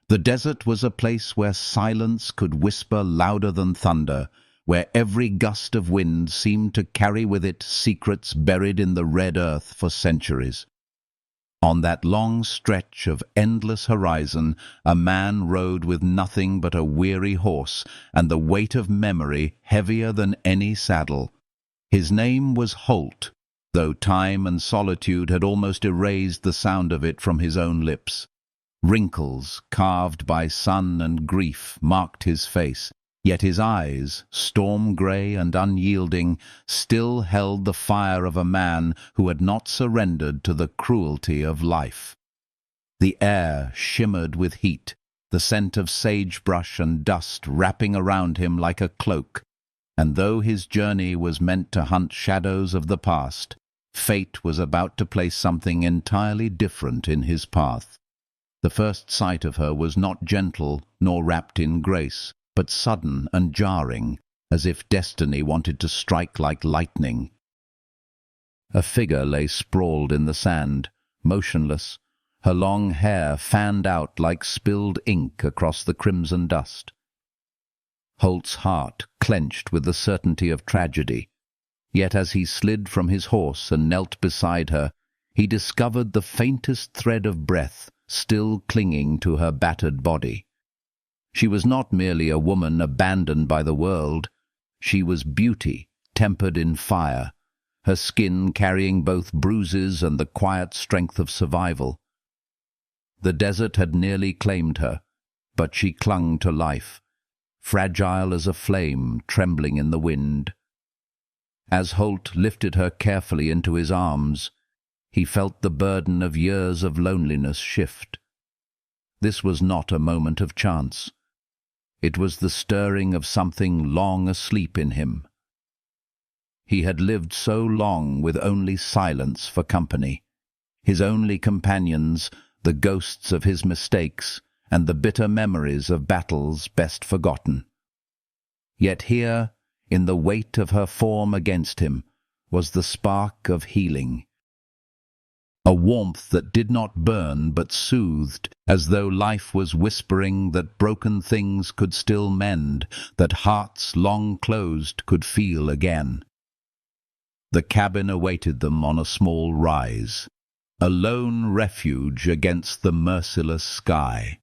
The desert was a place where silence could whisper louder than thunder, where every gust of wind seemed to carry with it secrets buried in the red earth for centuries. On that long stretch of endless horizon, a man rode with nothing but a weary horse and the weight of memory heavier than any saddle. His name was Holt, though time and solitude had almost erased the sound of it from his own lips. Wrinkles, carved by sun and grief, marked his face, yet his eyes, storm-grey and unyielding, still held the fire of a man who had not surrendered to the cruelty of life. The air shimmered with heat, the scent of sagebrush and dust wrapping around him like a cloak, and though his journey was meant to hunt shadows of the past, fate was about to place something entirely different in his path. The first sight of her was not gentle nor wrapped in grace, but sudden and jarring, as if destiny wanted to strike like lightning. A figure lay sprawled in the sand, motionless, her long hair fanned out like spilled ink across the crimson dust. Holt's heart clenched with the certainty of tragedy, yet as he slid from his horse and knelt beside her, he discovered the faintest thread of breath still clinging to her battered body. She was not merely a woman abandoned by the world. She was beauty, tempered in fire, her skin carrying both bruises and the quiet strength of survival. The desert had nearly claimed her, but she clung to life, fragile as a flame trembling in the wind. As Holt lifted her carefully into his arms, he felt the burden of years of loneliness shift. This was not a moment of chance. It was the stirring of something long asleep in him. He had lived so long with only silence for company, his only companions the ghosts of his mistakes and the bitter memories of battles best forgotten. Yet here, in the weight of her form against him, was the spark of healing. A warmth that did not burn but soothed, as though life was whispering that broken things could still mend, that hearts long closed could feel again. The cabin awaited them on a small rise, a lone refuge against the merciless sky.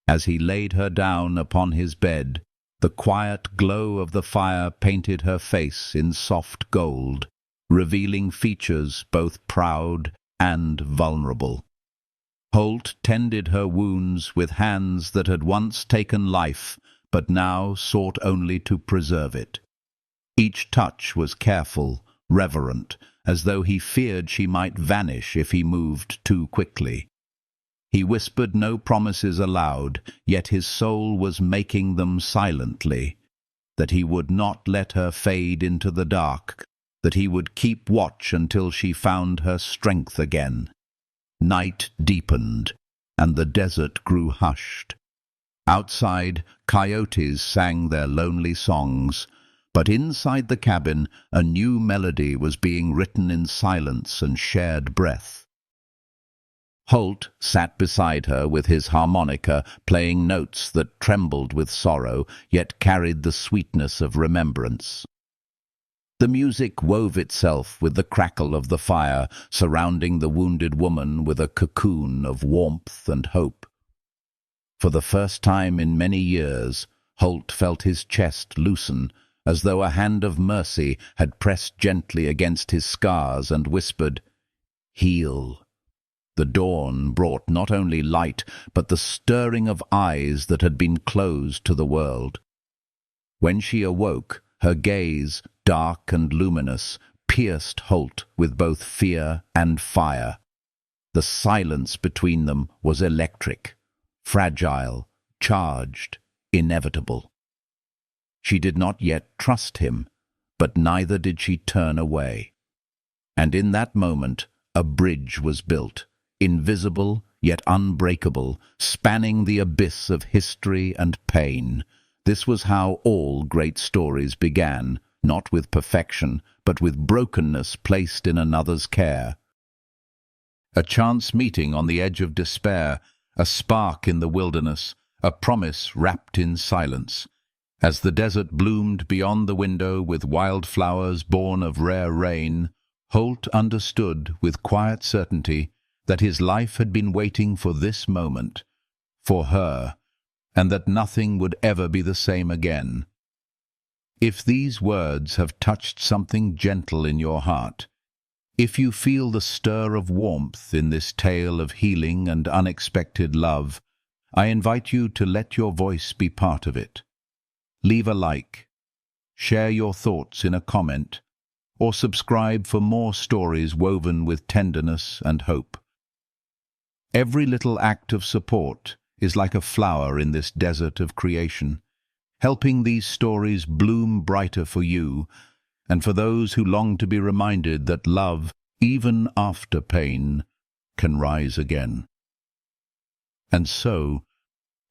As he laid her down upon his bed, the quiet glow of the fire painted her face in soft gold, revealing features both proud and vulnerable. Holt tended her wounds with hands that had once taken life, but now sought only to preserve it. Each touch was careful, reverent, as though he feared she might vanish if he moved too quickly. He whispered no promises aloud, yet his soul was making them silently, that he would not let her fade into the dark, that he would keep watch until she found her strength again. Night deepened, and the desert grew hushed. Outside, coyotes sang their lonely songs, but inside the cabin a new melody was being written in silence and shared breath. Holt sat beside her with his harmonica, playing notes that trembled with sorrow, yet carried the sweetness of remembrance. The music wove itself with the crackle of the fire, surrounding the wounded woman with a cocoon of warmth and hope. For the first time in many years, Holt felt his chest loosen, as though a hand of mercy had pressed gently against his scars and whispered, "Heal." The dawn brought not only light, but the stirring of eyes that had been closed to the world. When she awoke, her gaze, dark and luminous, pierced Holt with both fear and fire. The silence between them was electric, fragile, charged, inevitable. She did not yet trust him, but neither did she turn away. And in that moment, a bridge was built, invisible yet unbreakable, spanning the abyss of history and pain. This was how all great stories began, not with perfection, but with brokenness placed in another's care. A chance meeting on the edge of despair, a spark in the wilderness, a promise wrapped in silence. As the desert bloomed beyond the window with wildflowers born of rare rain, Holt understood with quiet certainty that his life had been waiting for this moment, for her, and that nothing would ever be the same again. If these words have touched something gentle in your heart, if you feel the stir of warmth in this tale of healing and unexpected love, I invite you to let your voice be part of it. Leave a like, share your thoughts in a comment, or subscribe for more stories woven with tenderness and hope. Every little act of support is like a flower in this desert of creation, helping these stories bloom brighter for you and for those who long to be reminded that love, even after pain, can rise again. And so,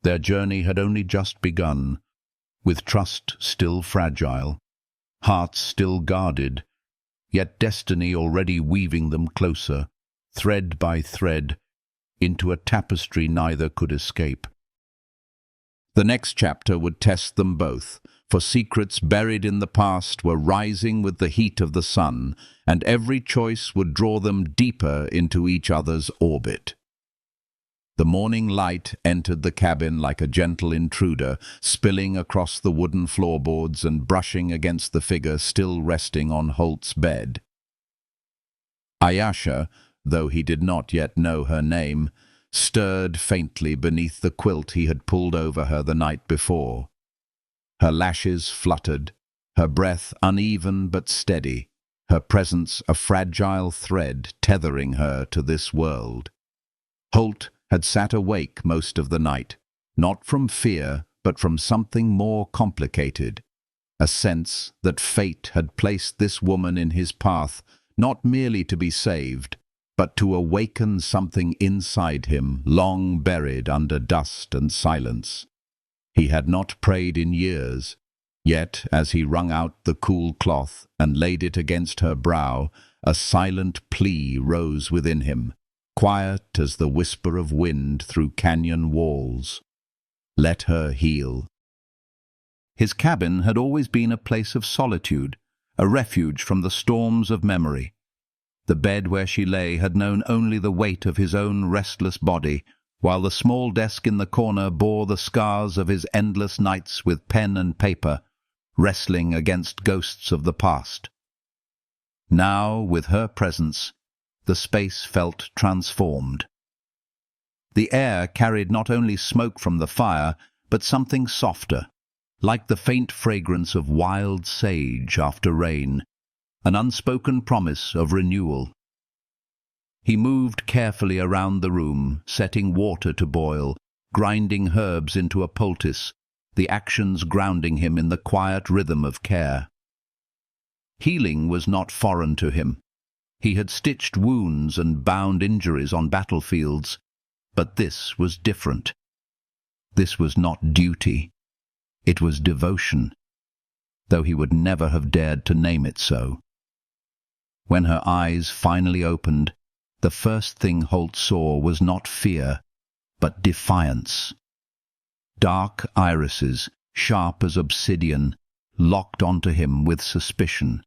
their journey had only just begun, with trust still fragile, hearts still guarded, yet destiny already weaving them closer, thread by thread, into a tapestry neither could escape. The next chapter would test them both, for secrets buried in the past were rising with the heat of the sun, and every choice would draw them deeper into each other's orbit. The morning light entered the cabin like a gentle intruder, spilling across the wooden floorboards and brushing against the figure still resting on Holt's bed. Ayesha, though he did not yet know her name, stirred faintly beneath the quilt he had pulled over her the night before. Her lashes fluttered, her breath uneven but steady, her presence a fragile thread tethering her to this world. Holt had sat awake most of the night, not from fear, but from something more complicated, a sense that fate had placed this woman in his path, not merely to be saved, but to awaken something inside him long buried under dust and silence. He had not prayed in years, yet as he wrung out the cool cloth and laid it against her brow, a silent plea rose within him, quiet as the whisper of wind through canyon walls. Let her heal. His cabin had always been a place of solitude, a refuge from the storms of memory. The bed where she lay had known only the weight of his own restless body, while the small desk in the corner bore the scars of his endless nights with pen and paper, wrestling against ghosts of the past. Now, with her presence, the space felt transformed. The air carried not only smoke from the fire, but something softer, like the faint fragrance of wild sage after rain, an unspoken promise of renewal. He moved carefully around the room, setting water to boil, grinding herbs into a poultice, the actions grounding him in the quiet rhythm of care. Healing was not foreign to him. He had stitched wounds and bound injuries on battlefields, but this was different. This was not duty. It was devotion, though he would never have dared to name it so. When her eyes finally opened, the first thing Holt saw was not fear, but defiance. Dark irises, sharp as obsidian, locked onto him with suspicion.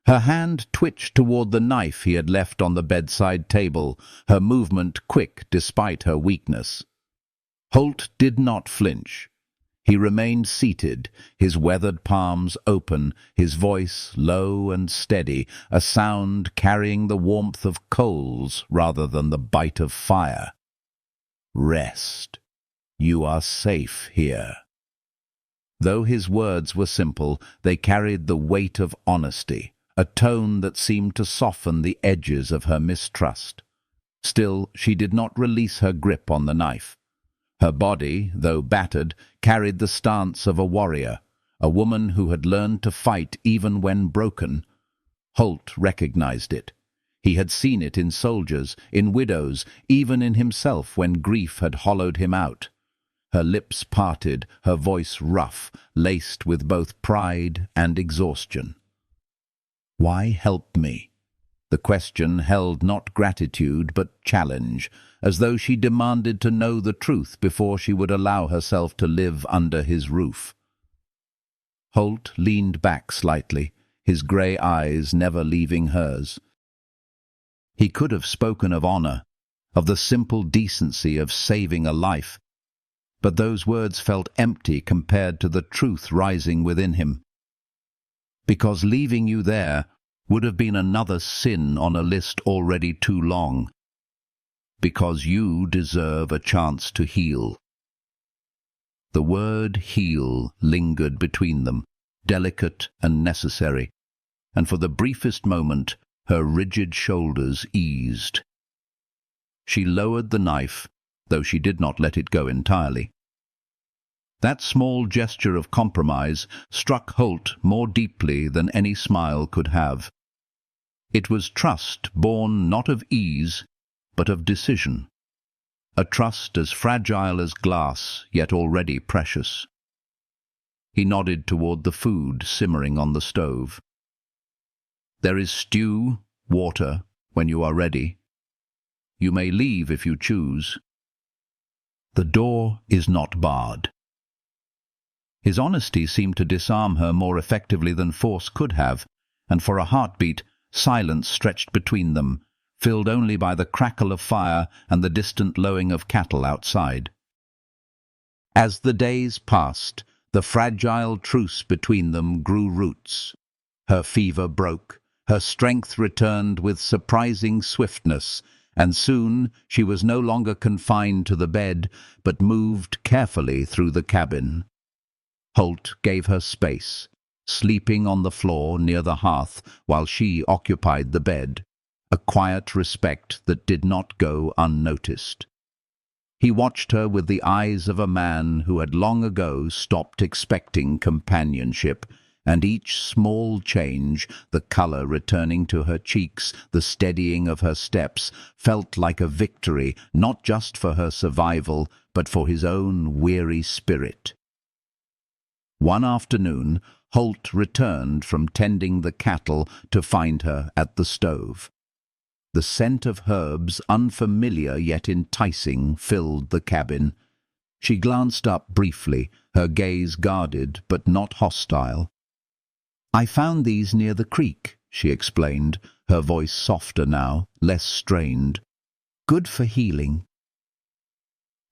Her hand twitched toward the knife he had left on the bedside table, her movement quick despite her weakness. Holt did not flinch. He remained seated, his weathered palms open, his voice low and steady, a sound carrying the warmth of coals rather than the bite of fire. Rest. You are safe here. Though his words were simple, they carried the weight of honesty, a tone that seemed to soften the edges of her mistrust. Still, she did not release her grip on the knife. Her body, though battered, carried the stance of a warrior, a woman who had learned to fight even when broken. Holt recognized it. He had seen it in soldiers, in widows, even in himself when grief had hollowed him out. Her lips parted, her voice rough, laced with both pride and exhaustion. Why help me? The question held not gratitude but challenge, as though she demanded to know the truth before she would allow herself to live under his roof. Holt leaned back slightly, his grey eyes never leaving hers. He could have spoken of honor, of the simple decency of saving a life, but those words felt empty compared to the truth rising within him. Because leaving you there would have been another sin on a list already too long. Because you deserve a chance to heal. The word heal lingered between them, delicate and necessary, and for the briefest moment her rigid shoulders eased. She lowered the knife, though she did not let it go entirely. That small gesture of compromise struck Holt more deeply than any smile could have. It was trust born not of ease, but of decision. A trust as fragile as glass, yet already precious. He nodded toward the food simmering on the stove. "There is stew, water, when you are ready. You may leave if you choose. The door is not barred." His honesty seemed to disarm her more effectively than force could have, and for a heartbeat, silence stretched between them, filled only by the crackle of fire and the distant lowing of cattle outside. As the days passed, the fragile truce between them grew roots. Her fever broke, her strength returned with surprising swiftness, and soon she was no longer confined to the bed, but moved carefully through the cabin. Holt gave her space, sleeping on the floor near the hearth while she occupied the bed, a quiet respect that did not go unnoticed. He watched her with the eyes of a man who had long ago stopped expecting companionship, and each small change, the color returning to her cheeks, the steadying of her steps, felt like a victory, not just for her survival, but for his own weary spirit. One afternoon, Holt returned from tending the cattle to find her at the stove. The scent of herbs, unfamiliar yet enticing, filled the cabin. She glanced up briefly, her gaze guarded but not hostile. "I found these near the creek," she explained, her voice softer now, less strained. "Good for healing."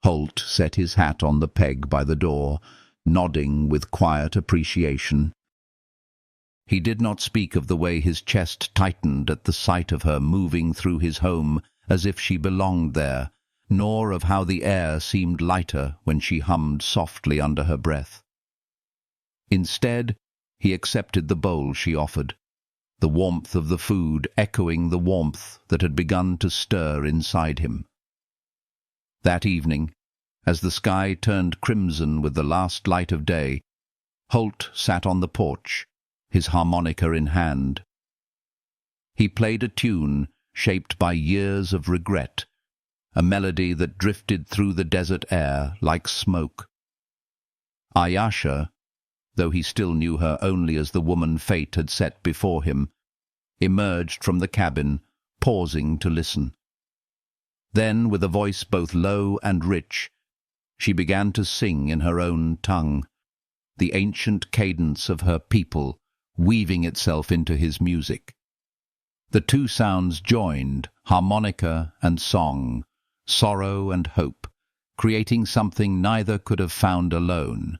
Holt set his hat on the peg by the door, nodding with quiet appreciation. He did not speak of the way his chest tightened at the sight of her moving through his home as if she belonged there, nor of how the air seemed lighter when she hummed softly under her breath. Instead, he accepted the bowl she offered, the warmth of the food echoing the warmth that had begun to stir inside him. That evening, as the sky turned crimson with the last light of day, Holt sat on the porch, his harmonica in hand. He played a tune shaped by years of regret, a melody that drifted through the desert air like smoke. Ayasha, though he still knew her only as the woman fate had set before him, emerged from the cabin, pausing to listen. Then, with a voice both low and rich, she began to sing in her own tongue, the ancient cadence of her people weaving itself into his music. The two sounds joined, harmonica and song, sorrow and hope, creating something neither could have found alone.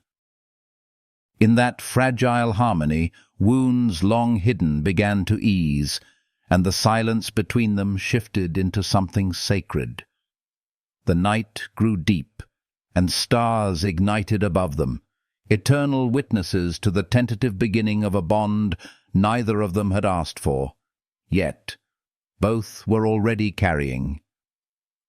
In that fragile harmony, wounds long hidden began to ease, and the silence between them shifted into something sacred. The night grew deep, and stars ignited above them, eternal witnesses to the tentative beginning of a bond neither of them had asked for. Yet, both were already carrying.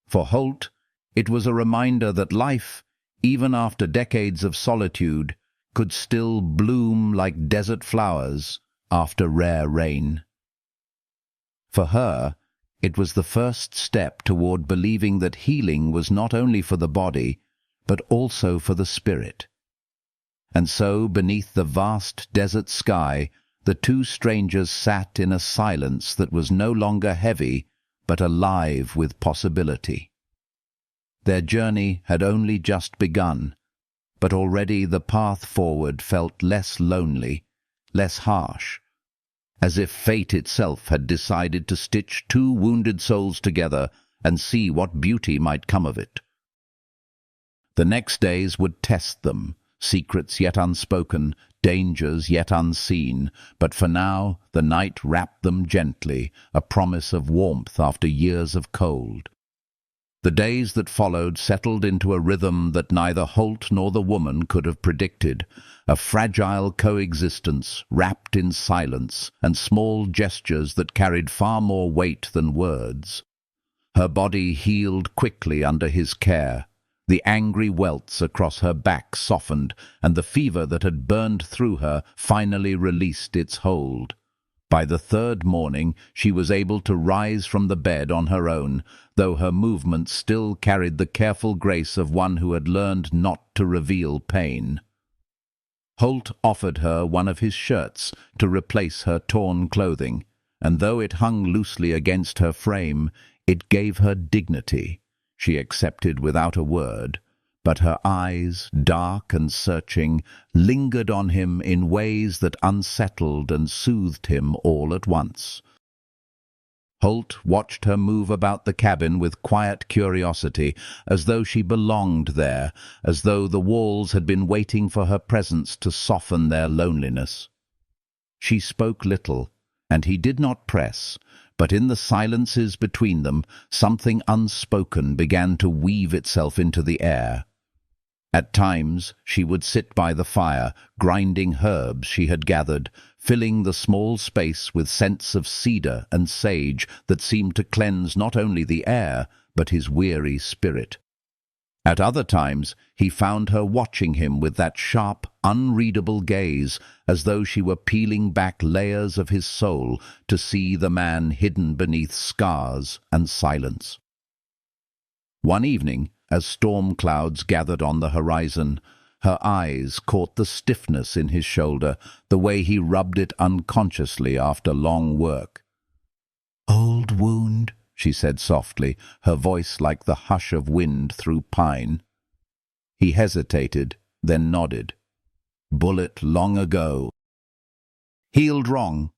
For Holt, it was a reminder that life, even after decades of solitude, could still bloom like desert flowers after rare rain. For her, it was the first step toward believing that healing was not only for the body, but also for the spirit. And so, beneath the vast desert sky, the two strangers sat in a silence that was no longer heavy, but alive with possibility. Their journey had only just begun, but already the path forward felt less lonely, less harsh, as if fate itself had decided to stitch two wounded souls together and see what beauty might come of it. The next days would test them, secrets yet unspoken, dangers yet unseen, but for now the night wrapped them gently, a promise of warmth after years of cold. The days that followed settled into a rhythm that neither Holt nor the woman could have predicted, a fragile coexistence wrapped in silence and small gestures that carried far more weight than words. Her body healed quickly under his care. The angry welts across her back softened, and the fever that had burned through her finally released its hold. By the third morning she was able to rise from the bed on her own, though her movements still carried the careful grace of one who had learned not to reveal pain. Holt offered her one of his shirts to replace her torn clothing, and though it hung loosely against her frame, it gave her dignity. She accepted without a word, but her eyes, dark and searching, lingered on him in ways that unsettled and soothed him all at once. Holt watched her move about the cabin with quiet curiosity, as though she belonged there, as though the walls had been waiting for her presence to soften their loneliness. She spoke little, and he did not press, but in the silences between them something unspoken began to weave itself into the air. At times she would sit by the fire, grinding herbs she had gathered, filling the small space with scents of cedar and sage that seemed to cleanse not only the air, but his weary spirit. At other times he found her watching him with that sharp, unreadable gaze, as though she were peeling back layers of his soul to see the man hidden beneath scars and silence. One evening, as storm clouds gathered on the horizon, her eyes caught the stiffness in his shoulder, the way he rubbed it unconsciously after long work. "Old wound," she said softly, her voice like the hush of wind through pine. He hesitated, then nodded. "Bullet long ago." "Healed wrong."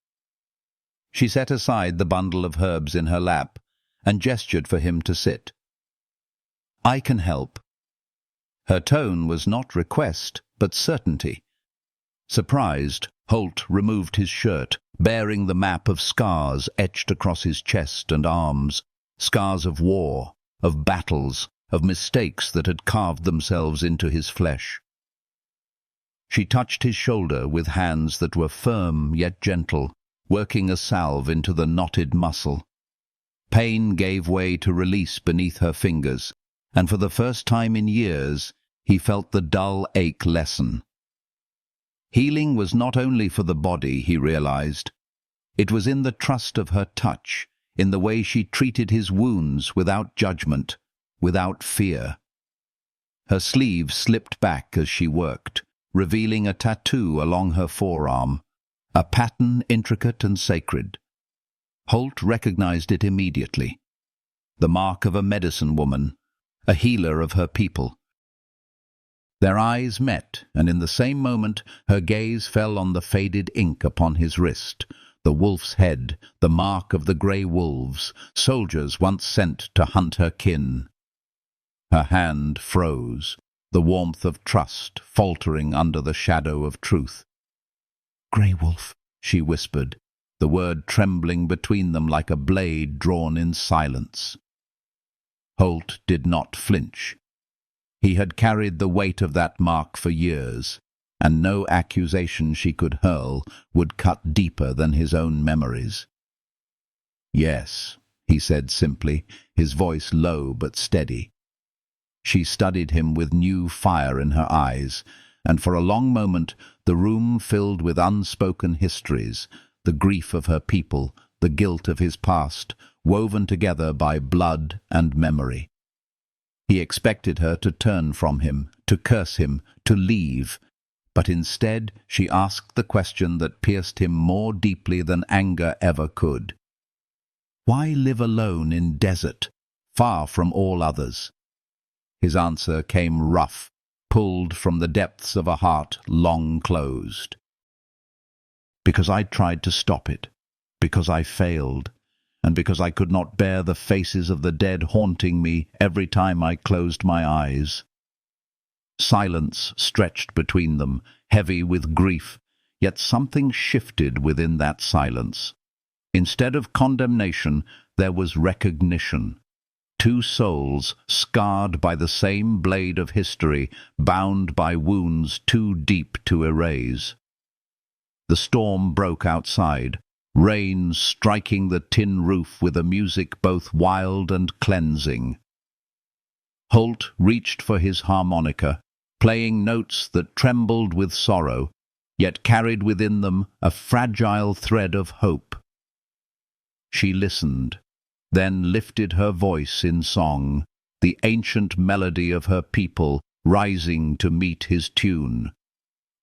She set aside the bundle of herbs in her lap and gestured for him to sit. "I can help." Her tone was not request, but certainty. Surprised, Holt removed his shirt, bearing the map of scars etched across his chest and arms, scars of war, of battles, of mistakes that had carved themselves into his flesh. She touched his shoulder with hands that were firm yet gentle, working a salve into the knotted muscle. Pain gave way to release beneath her fingers, and for the first time in years he felt the dull ache lessen. Healing was not only for the body, he realized. It was in the trust of her touch, in the way she treated his wounds without judgment, without fear. Her sleeve slipped back as she worked, revealing a tattoo along her forearm, a pattern intricate and sacred. Holt recognized it immediately. The mark of a medicine woman, a healer of her people. Their eyes met, and in the same moment her gaze fell on the faded ink upon his wrist, the wolf's head, the mark of the grey wolves, soldiers once sent to hunt her kin. Her hand froze, the warmth of trust faltering under the shadow of truth. "Grey wolf," she whispered, the word trembling between them like a blade drawn in silence. Holt did not flinch. He had carried the weight of that mark for years, and no accusation she could hurl would cut deeper than his own memories. "Yes," he said simply, his voice low but steady. She studied him with new fire in her eyes, and for a long moment the room filled with unspoken histories, the grief of her people, the guilt of his past, woven together by blood and memory. He expected her to turn from him, to curse him, to leave, but instead she asked the question that pierced him more deeply than anger ever could. Why live alone in desert, far from all others? His answer came rough, pulled from the depths of a heart long closed. Because I tried to stop it, because I failed, and because I could not bear the faces of the dead haunting me every time I closed my eyes. Silence stretched between them, heavy with grief, yet something shifted within that silence. Instead of condemnation, there was recognition. Two souls, scarred by the same blade of history, bound by wounds too deep to erase. The storm broke outside, rain striking the tin roof with a music both wild and cleansing. Holt reached for his harmonica, playing notes that trembled with sorrow, yet carried within them a fragile thread of hope. She listened, then lifted her voice in song, the ancient melody of her people rising to meet his tune.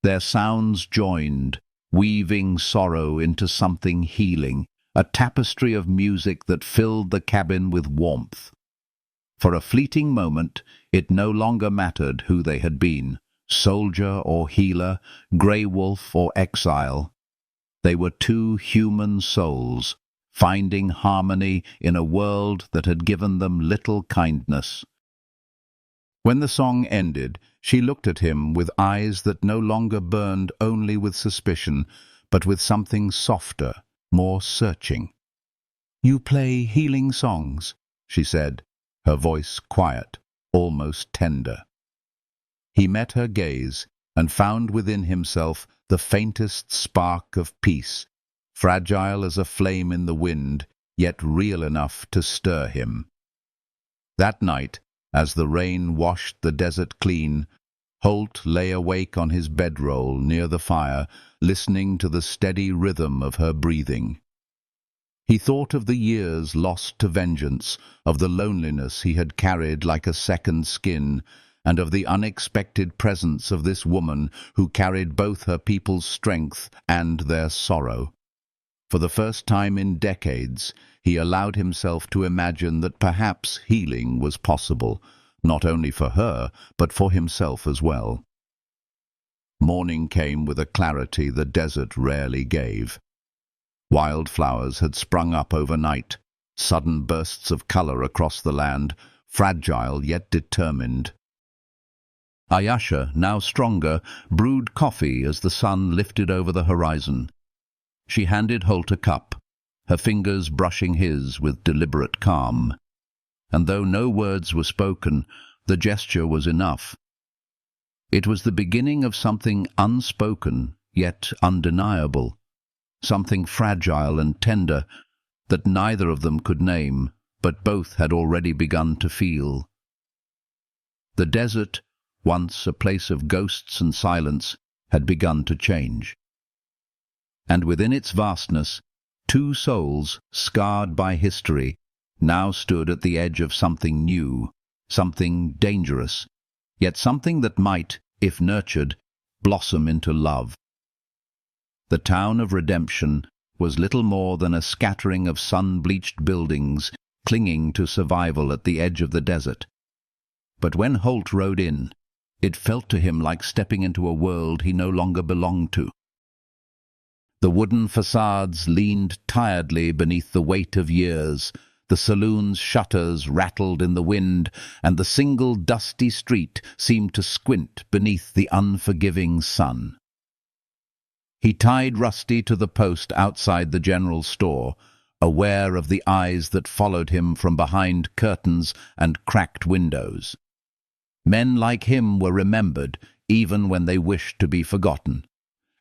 Their sounds joined, weaving sorrow into something healing, a tapestry of music that filled the cabin with warmth. For a fleeting moment, it no longer mattered who they had been, soldier or healer, grey wolf or exile. They were two human souls, finding harmony in a world that had given them little kindness. When the song ended, she looked at him with eyes that no longer burned only with suspicion, but with something softer, more searching. "You play healing songs," she said, her voice quiet, almost tender. He met her gaze and found within himself the faintest spark of peace, fragile as a flame in the wind, yet real enough to stir him. That night, as the rain washed the desert clean, Holt lay awake on his bedroll near the fire, listening to the steady rhythm of her breathing. He thought of the years lost to vengeance, of the loneliness he had carried like a second skin, and of the unexpected presence of this woman who carried both her people's strength and their sorrow. For the first time in decades, he allowed himself to imagine that perhaps healing was possible, not only for her, but for himself as well. Morning came with a clarity the desert rarely gave. Wildflowers had sprung up overnight, sudden bursts of color across the land, fragile yet determined. Ayasha, now stronger, brewed coffee as the sun lifted over the horizon. She handed Holt a cup, her fingers brushing his with deliberate calm. And though no words were spoken, the gesture was enough. It was the beginning of something unspoken, yet undeniable, something fragile and tender that neither of them could name, but both had already begun to feel. The desert, once a place of ghosts and silence, had begun to change. And within its vastness, two souls, scarred by history, now stood at the edge of something new, something dangerous, yet something that might, if nurtured, blossom into love. The town of Redemption was little more than a scattering of sun-bleached buildings clinging to survival at the edge of the desert. But when Holt rode in, it felt to him like stepping into a world he no longer belonged to. The wooden facades leaned tiredly beneath the weight of years, the saloon's shutters rattled in the wind, and the single dusty street seemed to squint beneath the unforgiving sun. He tied Rusty to the post outside the general store, aware of the eyes that followed him from behind curtains and cracked windows. Men like him were remembered, even when they wished to be forgotten.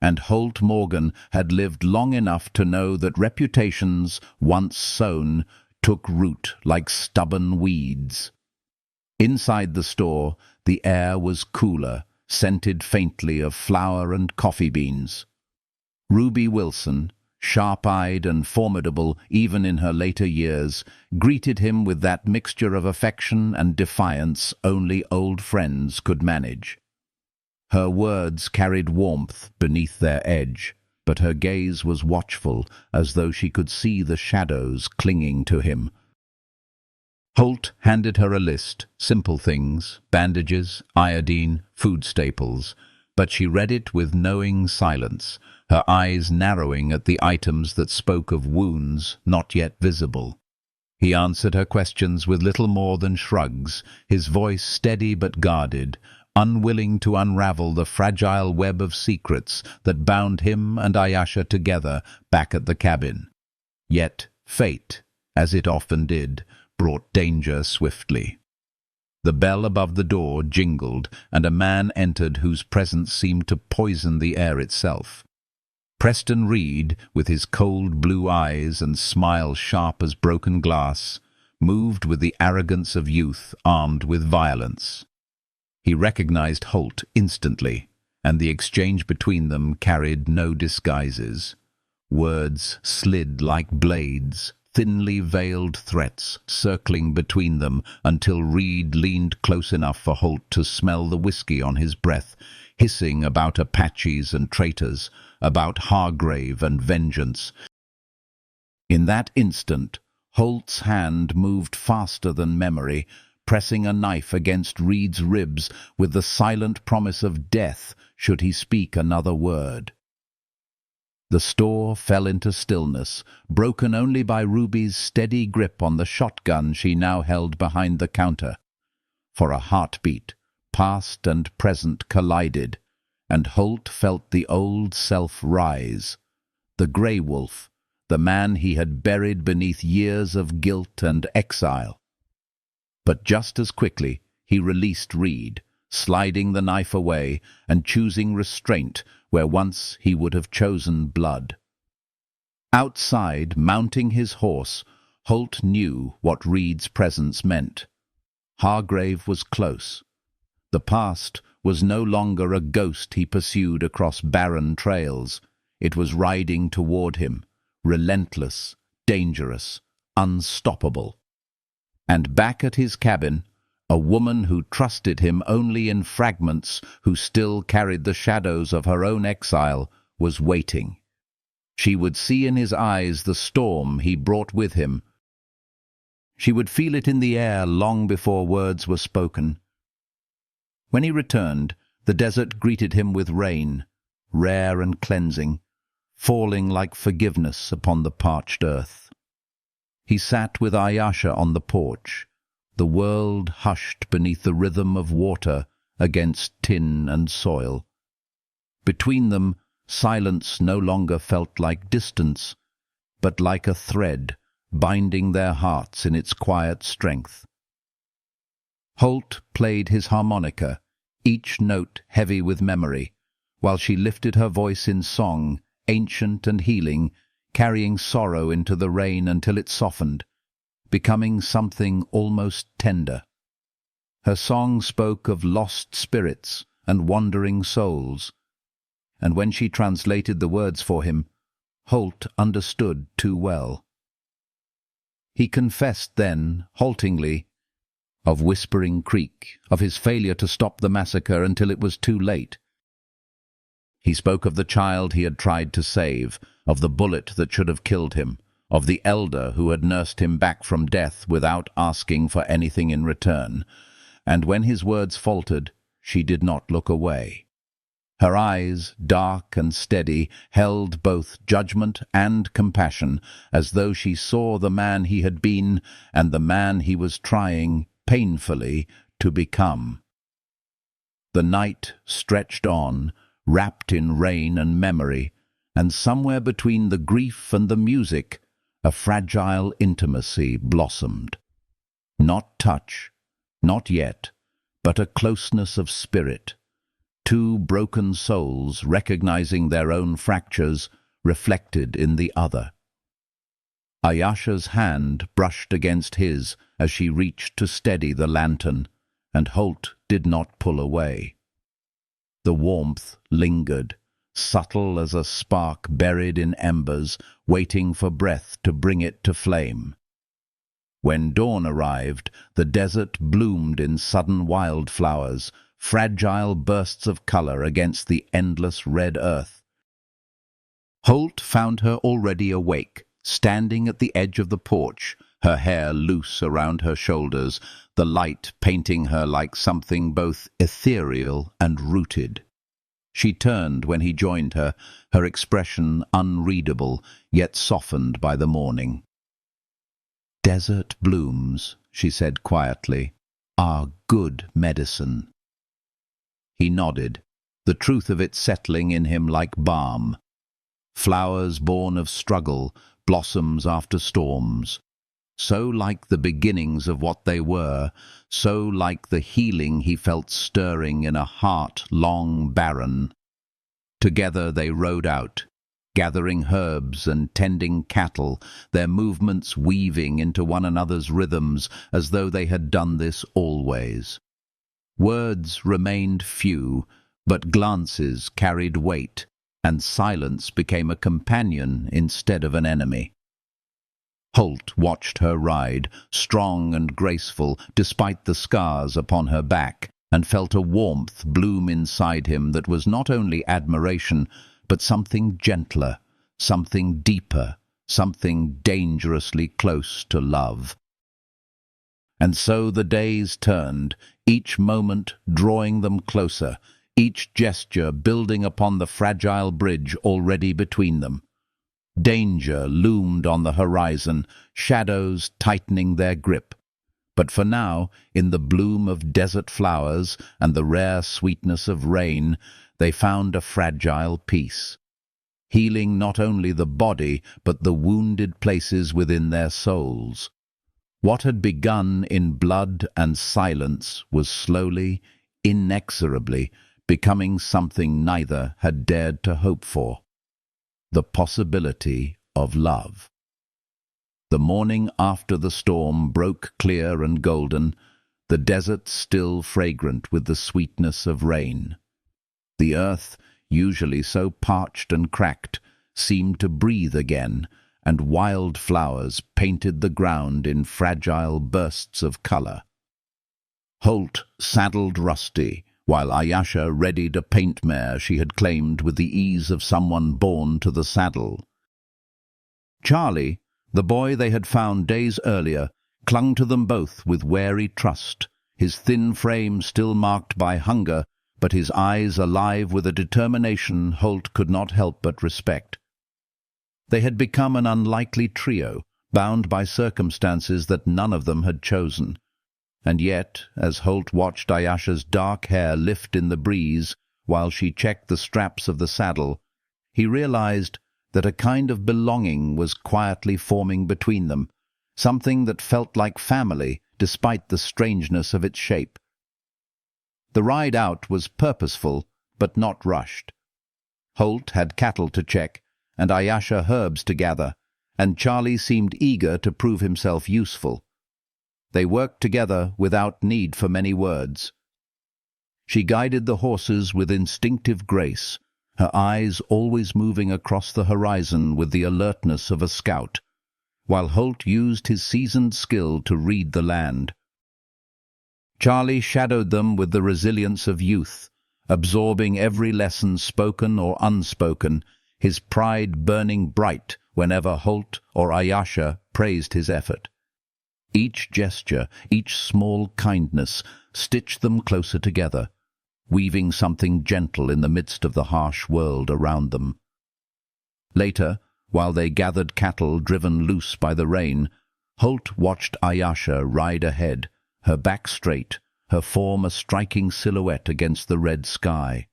And Holt Morgan had lived long enough to know that reputations, once sown, took root like stubborn weeds. Inside the store, the air was cooler, scented faintly of flour and coffee beans. Ruby Wilson, sharp-eyed and formidable even in her later years, greeted him with that mixture of affection and defiance only old friends could manage. Her words carried warmth beneath their edge, but her gaze was watchful, as though she could see the shadows clinging to him. Holt handed her a list, simple things, bandages, iodine, food staples, but she read it with knowing silence, her eyes narrowing at the items that spoke of wounds not yet visible. He answered her questions with little more than shrugs, his voice steady but guarded, unwilling to unravel the fragile web of secrets that bound him and Ayesha together back at the cabin. Yet fate, as it often did, brought danger swiftly. The bell above the door jingled, and a man entered whose presence seemed to poison the air itself. Preston Reed, with his cold blue eyes and smile sharp as broken glass, moved with the arrogance of youth armed with violence. He recognized Holt instantly, and the exchange between them carried no disguises. Words slid like blades, thinly veiled threats circling between them until Reed leaned close enough for Holt to smell the whiskey on his breath, hissing about Apaches and traitors, about Hargrave and vengeance. In that instant, Holt's hand moved faster than memory, pressing a knife against Reed's ribs with the silent promise of death should he speak another word. The store fell into stillness, broken only by Ruby's steady grip on the shotgun she now held behind the counter. For a heartbeat, past and present collided, and Holt felt the old self rise. The grey wolf, the man he had buried beneath years of guilt and exile. But just as quickly he released Reed, sliding the knife away and choosing restraint where once he would have chosen blood. Outside, mounting his horse, Holt knew what Reed's presence meant. Hargrave was close. The past was no longer a ghost he pursued across barren trails. It was riding toward him, relentless, dangerous, unstoppable. And back at his cabin, a woman who trusted him only in fragments, who still carried the shadows of her own exile, was waiting. She would see in his eyes the storm he brought with him. She would feel it in the air long before words were spoken. When he returned, the desert greeted him with rain, rare and cleansing, falling like forgiveness upon the parched earth. He sat with Ayesha on the porch, the world hushed beneath the rhythm of water against tin and soil. Between them, silence no longer felt like distance, but like a thread binding their hearts in its quiet strength. Holt played his harmonica, each note heavy with memory, while she lifted her voice in song, ancient and healing, carrying sorrow into the rain until it softened, becoming something almost tender. Her song spoke of lost spirits and wandering souls, and when she translated the words for him, Holt understood too well. He confessed then, haltingly, of Whispering Creek, of his failure to stop the massacre until it was too late. He spoke of the child he had tried to save, of the bullet that should have killed him, of the elder who had nursed him back from death without asking for anything in return, and when his words faltered, she did not look away. Her eyes, dark and steady, held both judgment and compassion, as though she saw the man he had been and the man he was trying, painfully, to become. The night stretched on, wrapped in rain and memory, and somewhere between the grief and the music, a fragile intimacy blossomed. Not touch, not yet, but a closeness of spirit. Two broken souls recognizing their own fractures reflected in the other. Ayesha's hand brushed against his as she reached to steady the lantern, and Holt did not pull away. The warmth lingered, subtle as a spark buried in embers, waiting for breath to bring it to flame. When dawn arrived, the desert bloomed in sudden wildflowers, fragile bursts of color against the endless red earth. Holt found her already awake, standing at the edge of the porch, her hair loose around her shoulders, the light painting her like something both ethereal and rooted. She turned when he joined her, her expression unreadable, yet softened by the morning. "Desert blooms," she said quietly, "are good medicine." He nodded, the truth of it settling in him like balm. Flowers born of struggle, blossoms after storms. So like the beginnings of what they were, so like the healing he felt stirring in a heart long barren. Together they rode out, gathering herbs and tending cattle, their movements weaving into one another's rhythms as though they had done this always. Words remained few, but glances carried weight, and silence became a companion instead of an enemy. Holt watched her ride, strong and graceful, despite the scars upon her back, and felt a warmth bloom inside him that was not only admiration, but something gentler, something deeper, something dangerously close to love. And so the days turned, each moment drawing them closer, each gesture building upon the fragile bridge already between them. Danger loomed on the horizon, shadows tightening their grip. But for now, in the bloom of desert flowers and the rare sweetness of rain, they found a fragile peace, healing not only the body but the wounded places within their souls. What had begun in blood and silence was slowly, inexorably, becoming something neither had dared to hope for: the possibility of love. The morning after the storm broke clear and golden, the desert still fragrant with the sweetness of rain. The earth, usually so parched and cracked, seemed to breathe again, and wild flowers painted the ground in fragile bursts of color. Holt saddled Rusty, while Ayasha readied a paint mare she had claimed with the ease of someone born to the saddle. Charlie, the boy they had found days earlier, clung to them both with wary trust, his thin frame still marked by hunger, but his eyes alive with a determination Holt could not help but respect. They had become an unlikely trio, bound by circumstances that none of them had chosen. And yet, as Holt watched Ayasha's dark hair lift in the breeze while she checked the straps of the saddle, he realized that a kind of belonging was quietly forming between them, something that felt like family despite the strangeness of its shape. The ride out was purposeful, but not rushed. Holt had cattle to check, and Ayasha herbs to gather, and Charlie seemed eager to prove himself useful. They worked together without need for many words. She guided the horses with instinctive grace, her eyes always moving across the horizon with the alertness of a scout, while Holt used his seasoned skill to read the land. Charlie shadowed them with the resilience of youth, absorbing every lesson spoken or unspoken, his pride burning bright whenever Holt or Ayasha praised his effort. Each gesture, each small kindness, stitched them closer together, weaving something gentle in the midst of the harsh world around them. Later, while they gathered cattle driven loose by the rain, Holt watched Ayasha ride ahead, her back straight, her form a striking silhouette against the red sky.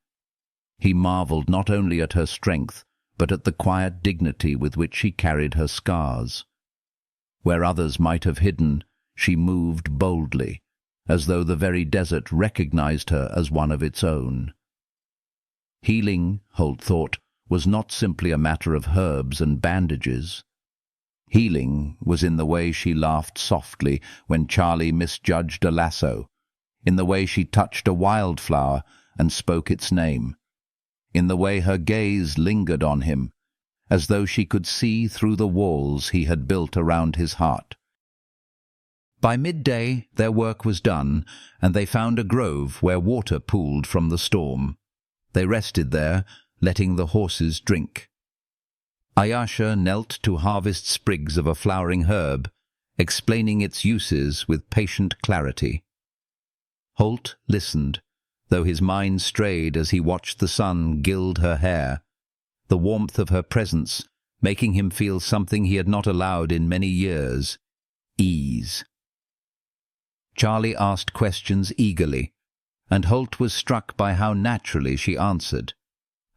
He marveled not only at her strength, but at the quiet dignity with which she carried her scars. Where others might have hidden, she moved boldly, as though the very desert recognized her as one of its own. Healing, Holt thought, was not simply a matter of herbs and bandages. Healing was in the way she laughed softly when Charlie misjudged a lasso, in the way she touched a wildflower and spoke its name, in the way her gaze lingered on him, as though she could see through the walls he had built around his heart. By midday their work was done, and they found a grove where water pooled from the storm. They rested there, letting the horses drink. Ayasha knelt to harvest sprigs of a flowering herb, explaining its uses with patient clarity. Holt listened, though his mind strayed as he watched the sun gild her hair, the warmth of her presence making him feel something he had not allowed in many years: ease. Charlie asked questions eagerly, and Holt was struck by how naturally she answered,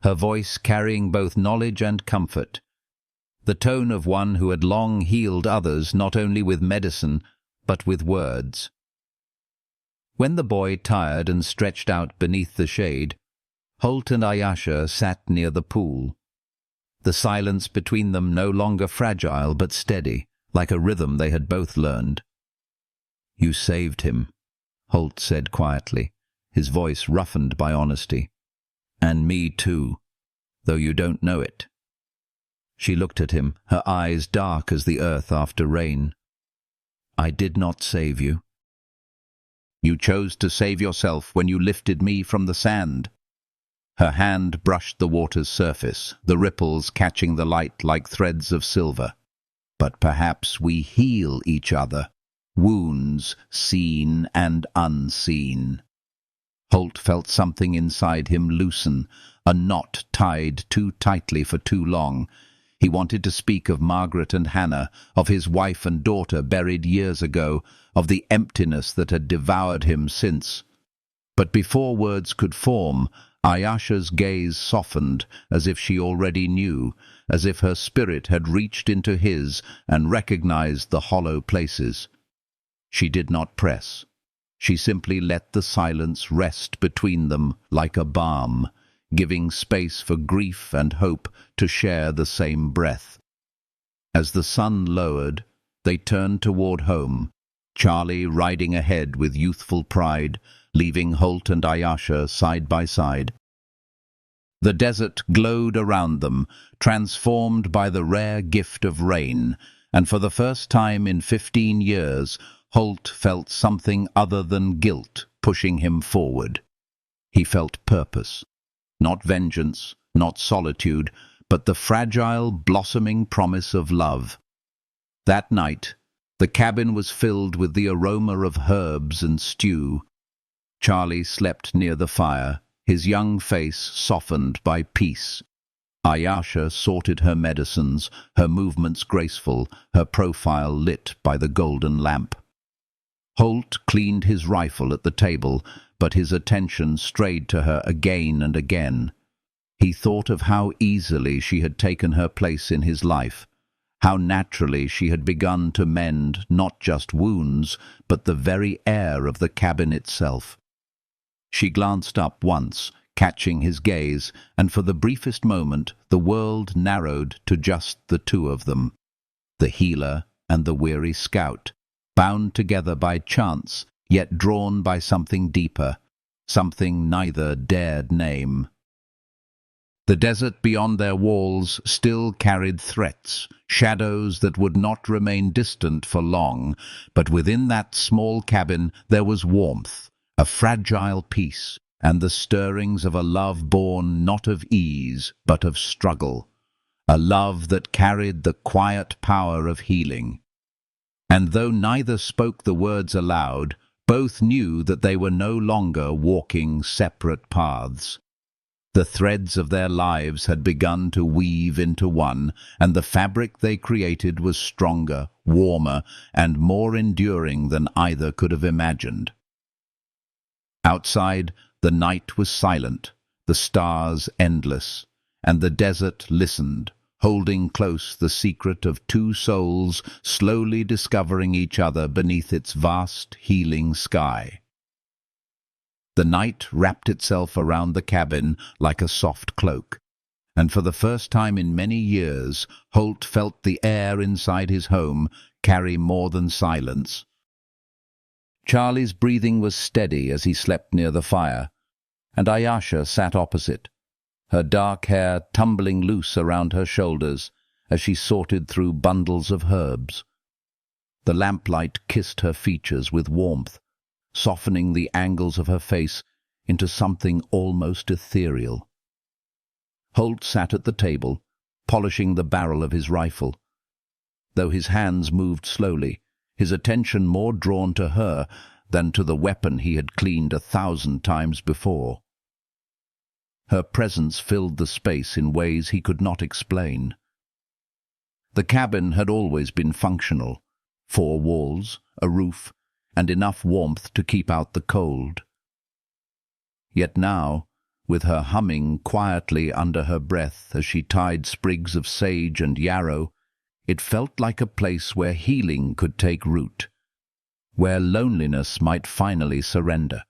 her voice carrying both knowledge and comfort, the tone of one who had long healed others not only with medicine but with words. When the boy tired and stretched out beneath the shade, Holt and Ayasha sat near the pool, the silence between them no longer fragile but steady, like a rhythm they had both learned. "You saved him," Holt said quietly, his voice roughened by honesty. "And me too, though you don't know it." She looked at him, her eyes dark as the earth after rain. "I did not save you." "You chose to save yourself when you lifted me from the sand." Her hand brushed the water's surface, the ripples catching the light like threads of silver. "But perhaps we heal each other, wounds seen and unseen." Holt felt something inside him loosen, a knot tied too tightly for too long. He wanted to speak of Margaret and Hannah, of his wife and daughter buried years ago, of the emptiness that had devoured him since. But before words could form, Ayasha's gaze softened, as if she already knew, as if her spirit had reached into his and recognized the hollow places. She did not press. She simply let the silence rest between them like a balm, giving space for grief and hope to share the same breath. As the sun lowered, they turned toward home, Charlie riding ahead with youthful pride, leaving Holt and Ayasha side by side. The desert glowed around them, transformed by the rare gift of rain, and for the first time in 15 years, Holt felt something other than guilt pushing him forward. He felt purpose. Not vengeance, not solitude, but the fragile, blossoming promise of love. That night, the cabin was filled with the aroma of herbs and stew. Charlie slept near the fire, his young face softened by peace. Ayasha sorted her medicines, her movements graceful, her profile lit by the golden lamp. Holt cleaned his rifle at the table, but his attention strayed to her again and again. He thought of how easily she had taken her place in his life, how naturally she had begun to mend not just wounds, but the very air of the cabin itself. She glanced up once, catching his gaze, and for the briefest moment the world narrowed to just the two of them, the healer and the weary scout, bound together by chance, yet drawn by something deeper, something neither dared name. The desert beyond their walls still carried threats, shadows that would not remain distant for long, but within that small cabin there was warmth, a fragile peace, and the stirrings of a love born not of ease, but of struggle, a love that carried the quiet power of healing. And though neither spoke the words aloud, both knew that they were no longer walking separate paths. The threads of their lives had begun to weave into one, and the fabric they created was stronger, warmer, and more enduring than either could have imagined. Outside, the night was silent, the stars endless, and the desert listened, holding close the secret of two souls slowly discovering each other beneath its vast, healing sky. The night wrapped itself around the cabin like a soft cloak, and for the first time in many years, Holt felt the air inside his home carry more than silence. Charlie's breathing was steady as he slept near the fire, and Ayasha sat opposite, her dark hair tumbling loose around her shoulders as she sorted through bundles of herbs. The lamplight kissed her features with warmth, softening the angles of her face into something almost ethereal. Holt sat at the table, polishing the barrel of his rifle. Though his hands moved slowly, his attention more drawn to her than to the weapon he had cleaned 1,000 times before. Her presence filled the space in ways he could not explain. The cabin had always been functional: 4 walls, a roof, and enough warmth to keep out the cold. Yet now, with her humming quietly under her breath as she tied sprigs of sage and yarrow, it felt like a place where healing could take root, where loneliness might finally surrender.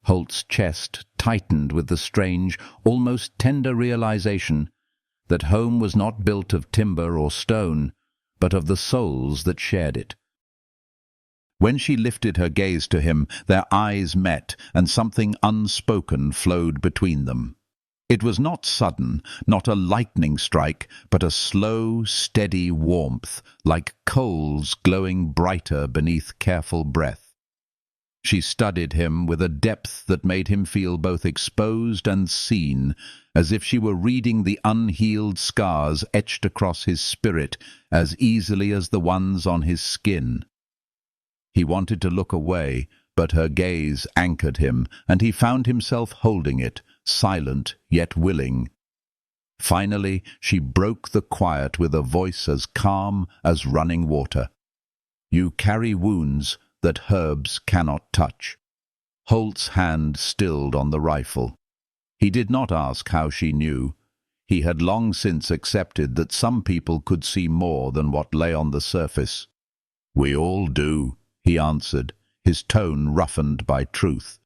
Holt's chest tightened with the strange, almost tender realization that home was not built of timber or stone, but of the souls that shared it. When she lifted her gaze to him, their eyes met, and something unspoken flowed between them. It was not sudden, not a lightning strike, but a slow, steady warmth, like coals glowing brighter beneath careful breath. She studied him with a depth that made him feel both exposed and seen, as if she were reading the unhealed scars etched across his spirit as easily as the ones on his skin. He wanted to look away, but her gaze anchored him, and he found himself holding it, silent yet willing. Finally, she broke the quiet with a voice as calm as running water. "You carry wounds that herbs cannot touch." Holt's hand stilled on the rifle. He did not ask how she knew. He had long since accepted that some people could see more than what lay on the surface. "We all do," he answered, his tone roughened by truth.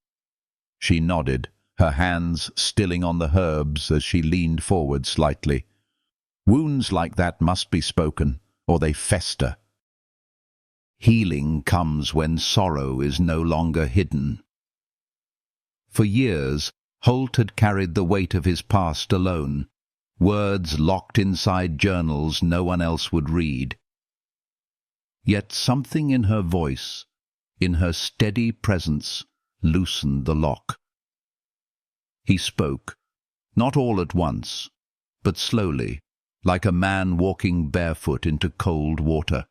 She nodded, her hands stilling on the herbs as she leaned forward slightly. "Wounds like that must be spoken, or they fester. Healing comes when sorrow is no longer hidden." For years, Holt had carried the weight of his past alone, words locked inside journals no one else would read. Yet something in her voice, in her steady presence, loosened the lock. He spoke, not all at once, but slowly, like a man walking barefoot into cold water.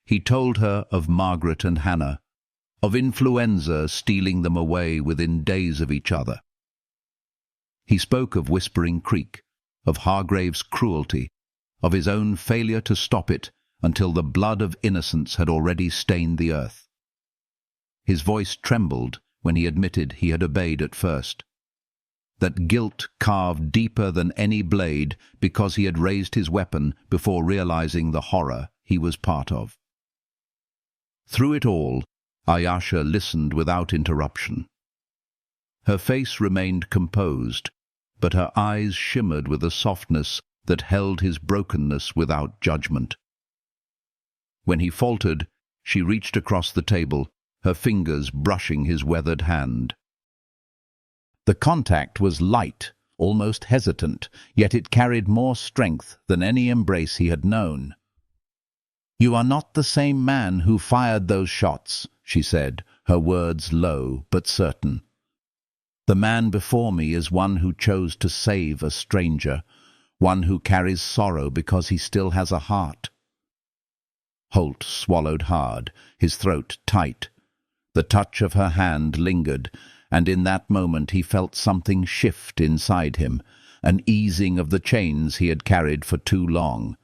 He told her of Margaret and Hannah, of influenza stealing them away within days of each other. He spoke of Whispering Creek, of Hargrave's cruelty, of his own failure to stop it until the blood of innocence had already stained the earth. His voice trembled when he admitted he had obeyed at first, that guilt carved deeper than any blade because he had raised his weapon before realizing the horror he was part of. Through it all, Ayasha listened without interruption. Her face remained composed, but her eyes shimmered with a softness that held his brokenness without judgment. When he faltered, she reached across the table, her fingers brushing his weathered hand. The contact was light, almost hesitant, yet it carried more strength than any embrace he had known. "You are not the same man who fired those shots," she said, her words low but certain. "The man before me is one who chose to save a stranger, one who carries sorrow because he still has a heart." Holt swallowed hard, his throat tight. The touch of her hand lingered, and in that moment he felt something shift inside him, an easing of the chains he had carried for too long.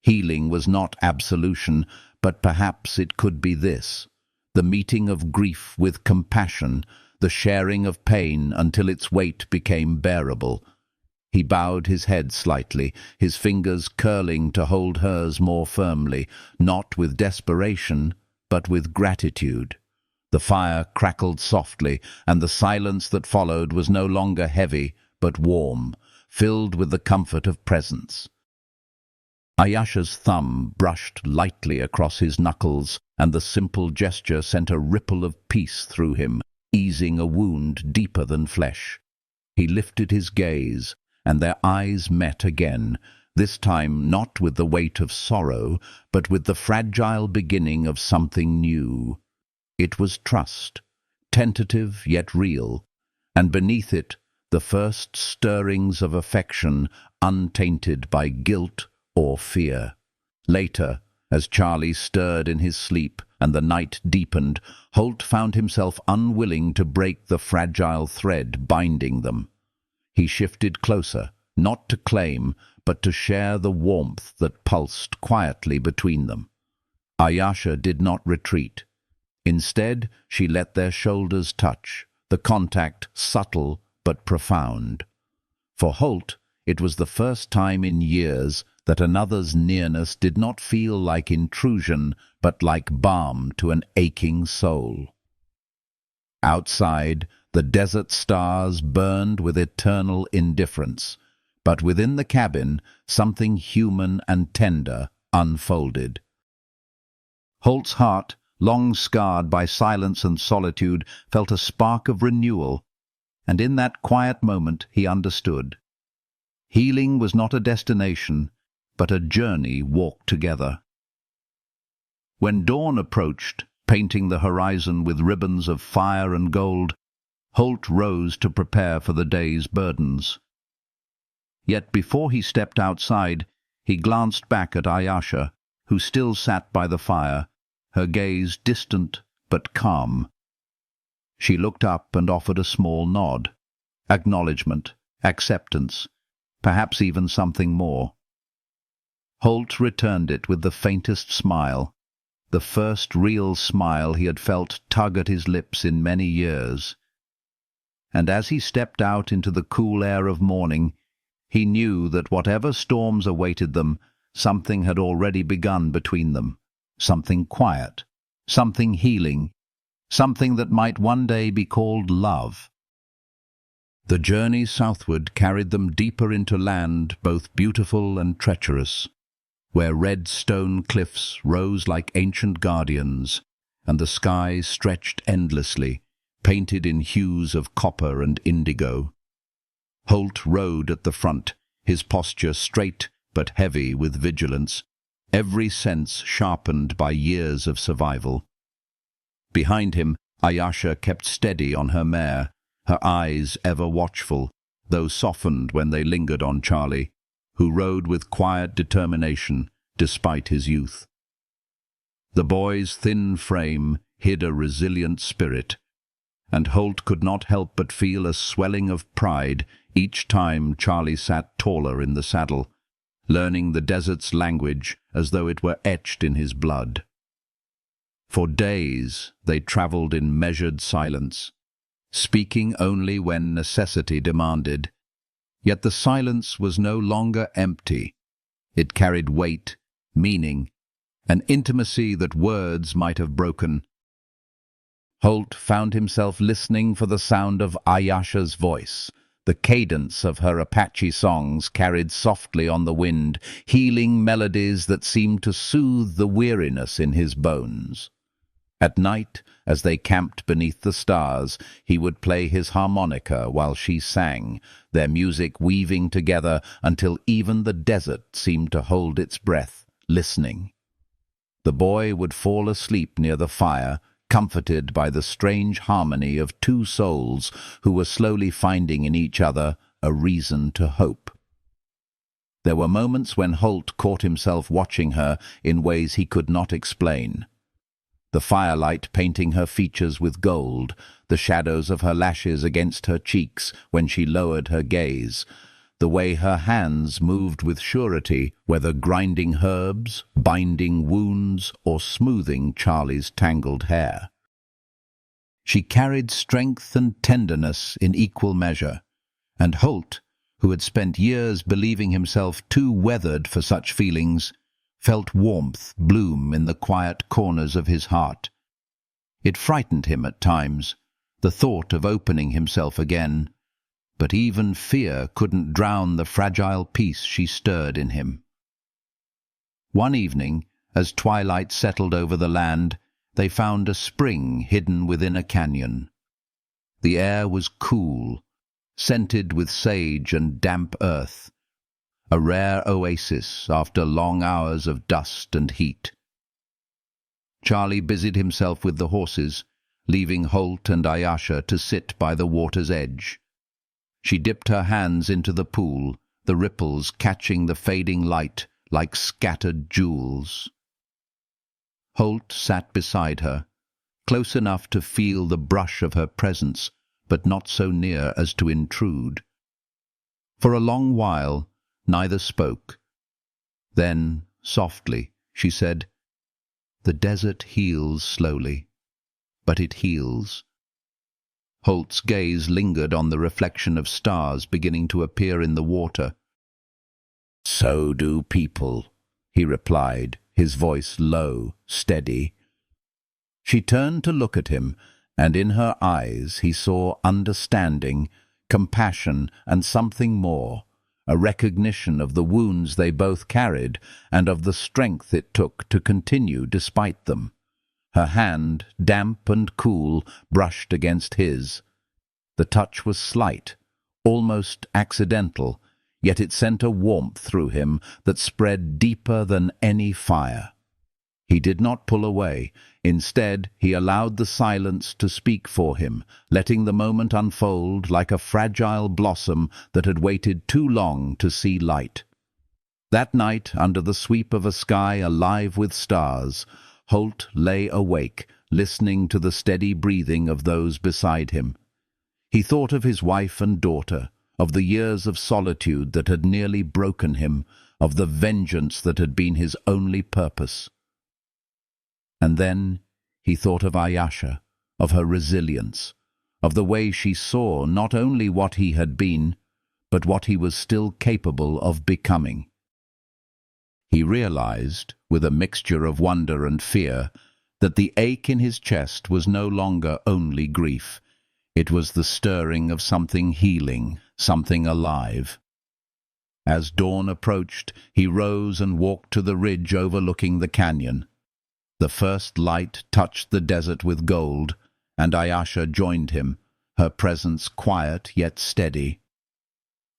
Healing was not absolution, but perhaps it could be this: the meeting of grief with compassion, the sharing of pain until its weight became bearable. He bowed his head slightly, his fingers curling to hold hers more firmly, not with desperation, but with gratitude. The fire crackled softly, and the silence that followed was no longer heavy, but warm, filled with the comfort of presence. Ayasha's thumb brushed lightly across his knuckles, and the simple gesture sent a ripple of peace through him, easing a wound deeper than flesh. He lifted his gaze, and their eyes met again, this time not with the weight of sorrow, but with the fragile beginning of something new. It was trust, tentative yet real, and beneath it the first stirrings of affection untainted by guilt or fear. Later, As Charlie stirred in his sleep and the night deepened, Holt found himself unwilling to break the fragile thread binding them. He shifted closer, not to claim, but to share the warmth that pulsed quietly between them. Ayesha did not retreat. Instead, she let their shoulders touch, the contact subtle but profound. For Holt, it was the first time in years that another's nearness did not feel like intrusion, but like balm to an aching soul. Outside, the desert stars burned with eternal indifference, but within the cabin, something human and tender unfolded. Holt's heart, long scarred by silence and solitude, felt a spark of renewal, and in that quiet moment he understood. Healing was not a destination, but a journey walked together. When dawn approached, painting the horizon with ribbons of fire and gold, Holt rose to prepare for the day's burdens. Yet before he stepped outside, he glanced back at Ayesha, who still sat by the fire, her gaze distant but calm. She looked up and offered a small nod. Acknowledgement, acceptance, perhaps even something more. Holt returned it with the faintest smile, the first real smile he had felt tug at his lips in many years. And as he stepped out into the cool air of morning, he knew that whatever storms awaited them, something had already begun between them, something quiet, something healing, something that might one day be called love. The journey southward carried them deeper into land both beautiful and treacherous, where red stone cliffs rose like ancient guardians, and the sky stretched endlessly, painted in hues of copper and indigo. Holt rode at the front, his posture straight but heavy with vigilance, every sense sharpened by years of survival. Behind him, Ayesha kept steady on her mare, her eyes ever watchful, though softened when they lingered on Charlie, who rode with quiet determination despite his youth. The boy's thin frame hid a resilient spirit, and Holt could not help but feel a swelling of pride each time Charlie sat taller in the saddle, learning the desert's language as though it were etched in his blood. For days they travelled in measured silence, speaking only when necessity demanded. Yet the silence was no longer empty. It carried weight, meaning, an intimacy that words might have broken. Holt found himself listening for the sound of Ayesha's voice. The cadence of her Apache songs carried softly on the wind, healing melodies that seemed to soothe the weariness in his bones. At night, as they camped beneath the stars, he would play his harmonica while she sang, their music weaving together until even the desert seemed to hold its breath, listening. The boy would fall asleep near the fire, comforted by the strange harmony of two souls who were slowly finding in each other a reason to hope. There were moments when Holt caught himself watching her in ways he could not explain. The firelight painting her features with gold, the shadows of her lashes against her cheeks when she lowered her gaze, the way her hands moved with surety, whether grinding herbs, binding wounds, or smoothing Charlie's tangled hair. She carried strength and tenderness in equal measure, and Holt, who had spent years believing himself too weathered for such feelings, felt warmth bloom in the quiet corners of his heart. It frightened him at times, the thought of opening himself again, but even fear couldn't drown the fragile peace she stirred in him. One evening, as twilight settled over the land, they found a spring hidden within a canyon. The air was cool, scented with sage and damp earth, a rare oasis after long hours of dust and heat. Charlie busied himself with the horses, leaving Holt and Ayesha to sit by the water's edge. She dipped her hands into the pool, the ripples catching the fading light like scattered jewels. Holt sat beside her, close enough to feel the brush of her presence, but not so near as to intrude. For a long while, neither spoke. Then, softly, she said, "The desert heals slowly, but it heals." Holt's gaze lingered on the reflection of stars beginning to appear in the water. "So do people," he replied, his voice low, steady. She turned to look at him, and in her eyes he saw understanding, compassion, and something more, a recognition of the wounds they both carried and of the strength it took to continue despite them. Her hand, damp and cool, brushed against his. The touch was slight, almost accidental, yet it sent a warmth through him that spread deeper than any fire. He did not pull away. Instead, he allowed the silence to speak for him, letting the moment unfold like a fragile blossom that had waited too long to see light. That night, under the sweep of a sky alive with stars, Holt lay awake, listening to the steady breathing of those beside him. He thought of his wife and daughter, of the years of solitude that had nearly broken him, of the vengeance that had been his only purpose. And then he thought of Ayesha, of her resilience, of the way she saw not only what he had been, but what he was still capable of becoming. He realized, with a mixture of wonder and fear, that the ache in his chest was no longer only grief. It was the stirring of something healing, something alive. As dawn approached, he rose and walked to the ridge overlooking the canyon. The first light touched the desert with gold, and Ayesha joined him, her presence quiet yet steady.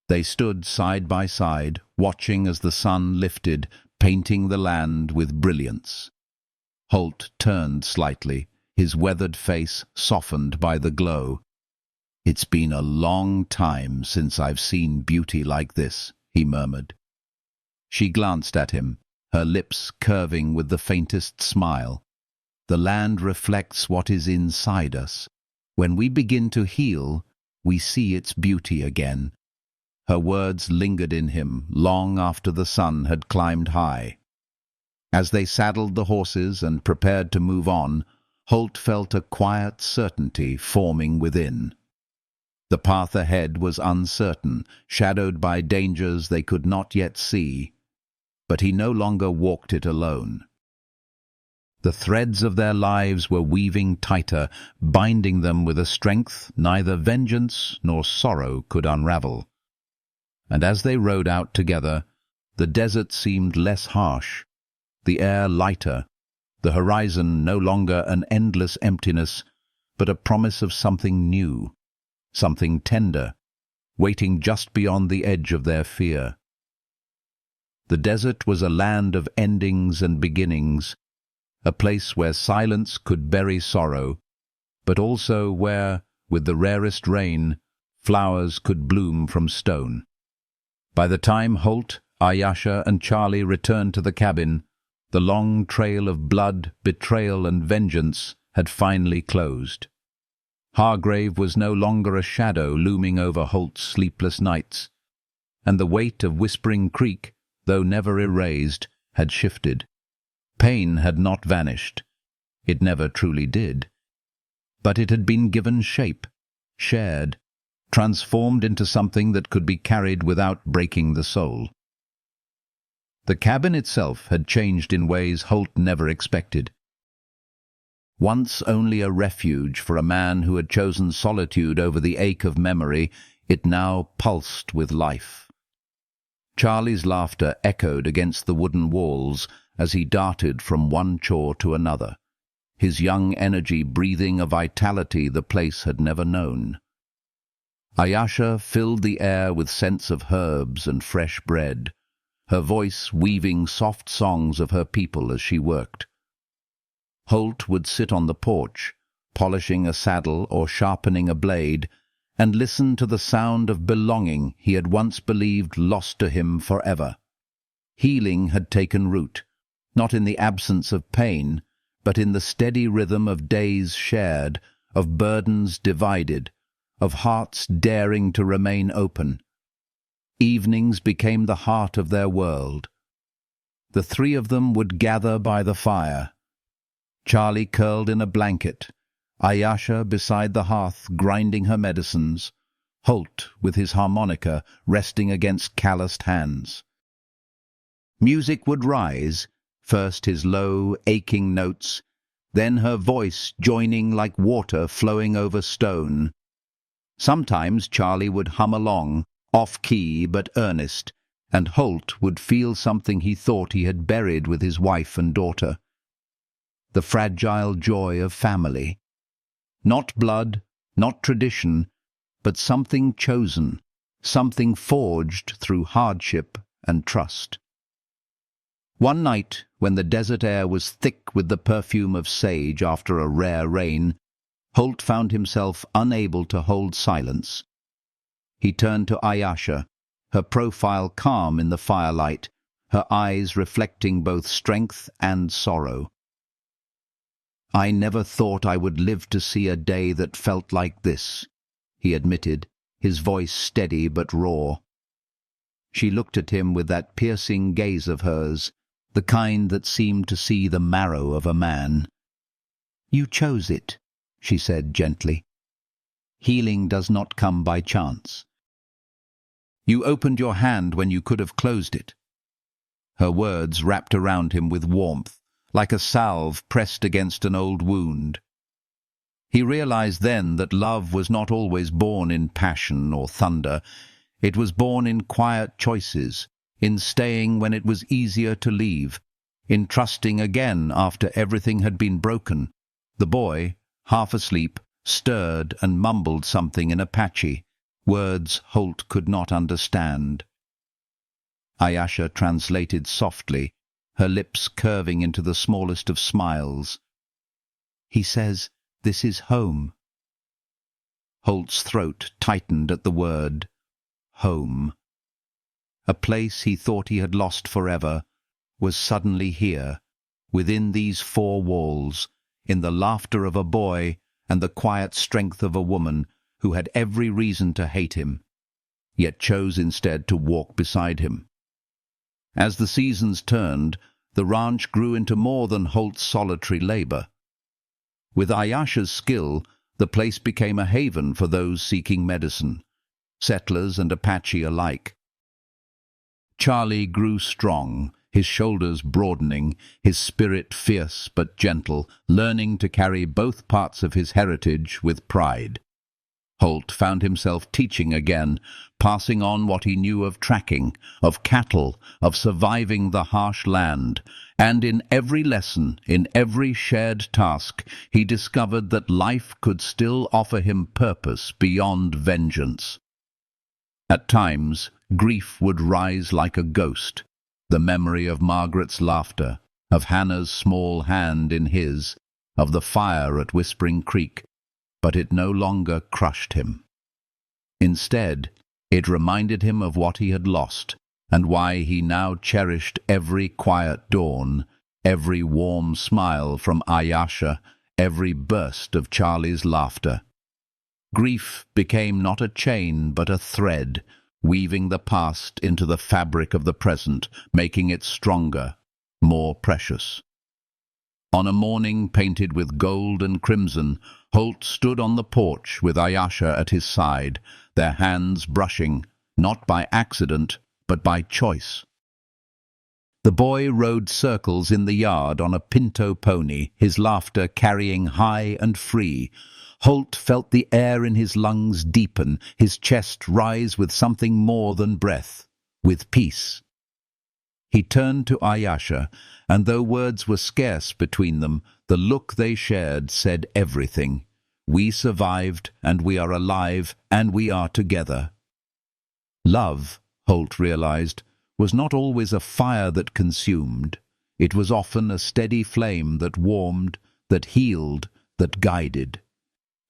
They stood side by side, watching as the sun lifted, painting the land with brilliance. Holt turned slightly, his weathered face softened by the glow. "It's been a long time since I've seen beauty like this," he murmured. She glanced at him, her lips curving with the faintest smile. "The land reflects what is inside us. When we begin to heal, we see its beauty again." Her words lingered in him long after the sun had climbed high. As they saddled the horses and prepared to move on, Holt felt a quiet certainty forming within. The path ahead was uncertain, shadowed by dangers they could not yet see, but he no longer walked it alone. The threads of their lives were weaving tighter, binding them with a strength neither vengeance nor sorrow could unravel. And as they rode out together, the desert seemed less harsh, the air lighter, the horizon no longer an endless emptiness, but a promise of something new, something tender, waiting just beyond the edge of their fear. The desert was a land of endings and beginnings, a place where silence could bury sorrow, but also where, with the rarest rain, flowers could bloom from stone. By the time Holt, Ayesha, and Charlie returned to the cabin, the long trail of blood, betrayal, and vengeance had finally closed. Hargrave was no longer a shadow looming over Holt's sleepless nights, and the weight of Whispering Creek, though never erased, had shifted. Pain had not vanished. It never truly did. But it had been given shape, shared, transformed into something that could be carried without breaking the soul. The cabin itself had changed in ways Holt never expected. Once only a refuge for a man who had chosen solitude over the ache of memory, it now pulsed with life. Charlie's laughter echoed against the wooden walls as he darted from one chore to another, his young energy breathing a vitality the place had never known. Ayesha filled the air with scents of herbs and fresh bread, her voice weaving soft songs of her people as she worked. Holt would sit on the porch, polishing a saddle or sharpening a blade, and listen to the sound of belonging he had once believed lost to him forever. Healing had taken root, not in the absence of pain, but in the steady rhythm of days shared, of burdens divided, of hearts daring to remain open. Evenings became the heart of their world. The three of them would gather by the fire. Charlie curled in a blanket, Ayasha beside the hearth grinding her medicines, Holt with his harmonica resting against calloused hands. Music would rise, first his low, aching notes, then her voice joining like water flowing over stone. Sometimes Charlie would hum along, off-key but earnest, and Holt would feel something he thought he had buried with his wife and daughter. The fragile joy of family. Not blood, not tradition, but something chosen, something forged through hardship and trust. One night, when the desert air was thick with the perfume of sage after a rare rain, Holt found himself unable to hold silence. He turned to Ayasha, her profile calm in the firelight, her eyes reflecting both strength and sorrow. "I never thought I would live to see a day that felt like this," he admitted, his voice steady but raw. She looked at him with that piercing gaze of hers, the kind that seemed to see the marrow of a man. "You chose it," she said gently. "Healing does not come by chance. You opened your hand when you could have closed it." Her words wrapped around him with warmth, like a salve pressed against an old wound. He realized then that love was not always born in passion or thunder. It was born in quiet choices, in staying when it was easier to leave, in trusting again after everything had been broken. The boy, half asleep, stirred and mumbled something in Apache, words Holt could not understand. Ayasha translated softly, her lips curving into the smallest of smiles. "He says, this is home." Holt's throat tightened at the word, home. A place he thought he had lost forever was suddenly here, within these four walls, in the laughter of a boy and the quiet strength of a woman who had every reason to hate him, yet chose instead to walk beside him. As the seasons turned, the ranch grew into more than Holt's solitary labor. With Ayasha's skill, the place became a haven for those seeking medicine, settlers and Apache alike. Charlie grew strong, his shoulders broadening, his spirit fierce but gentle, learning to carry both parts of his heritage with pride. Holt found himself teaching again, passing on what he knew of tracking, of cattle, of surviving the harsh land, and in every lesson, in every shared task, he discovered that life could still offer him purpose beyond vengeance. At times, grief would rise like a ghost, the memory of Margaret's laughter, of Hannah's small hand in his, of the fire at Whispering Creek, but it no longer crushed him. Instead, it reminded him of what he had lost, and why he now cherished every quiet dawn, every warm smile from Ayasha, every burst of Charlie's laughter. Grief became not a chain but a thread, weaving the past into the fabric of the present, making it stronger, more precious. On a morning painted with gold and crimson, Holt stood on the porch with Ayasha at his side, their hands brushing, not by accident, but by choice. The boy rode circles in the yard on a pinto pony, his laughter carrying high and free. Holt felt the air in his lungs deepen, his chest rise with something more than breath, with peace. He turned to Ayasha, and though words were scarce between them, the look they shared said everything. We survived, and we are alive, and we are together. Love, Holt realized, was not always a fire that consumed. It was often a steady flame that warmed, that healed, that guided.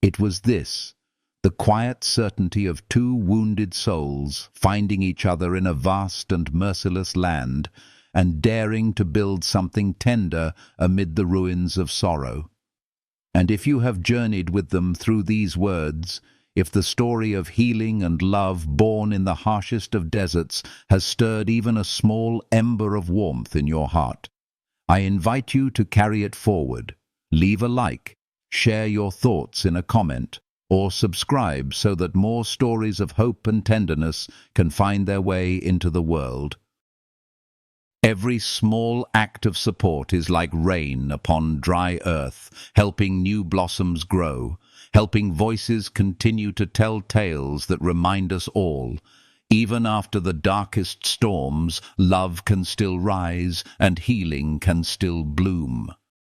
It was this, the quiet certainty of two wounded souls finding each other in a vast and merciless land, and daring to build something tender amid the ruins of sorrow. And if you have journeyed with them through these words, if the story of healing and love born in the harshest of deserts has stirred even a small ember of warmth in your heart, I invite you to carry it forward. Leave a like, share your thoughts in a comment, or subscribe so that more stories of hope and tenderness can find their way into the world. Every small act of support is like rain upon dry earth, helping new blossoms grow, helping voices continue to tell tales that remind us all, even after the darkest storms, love can still rise and healing can still bloom.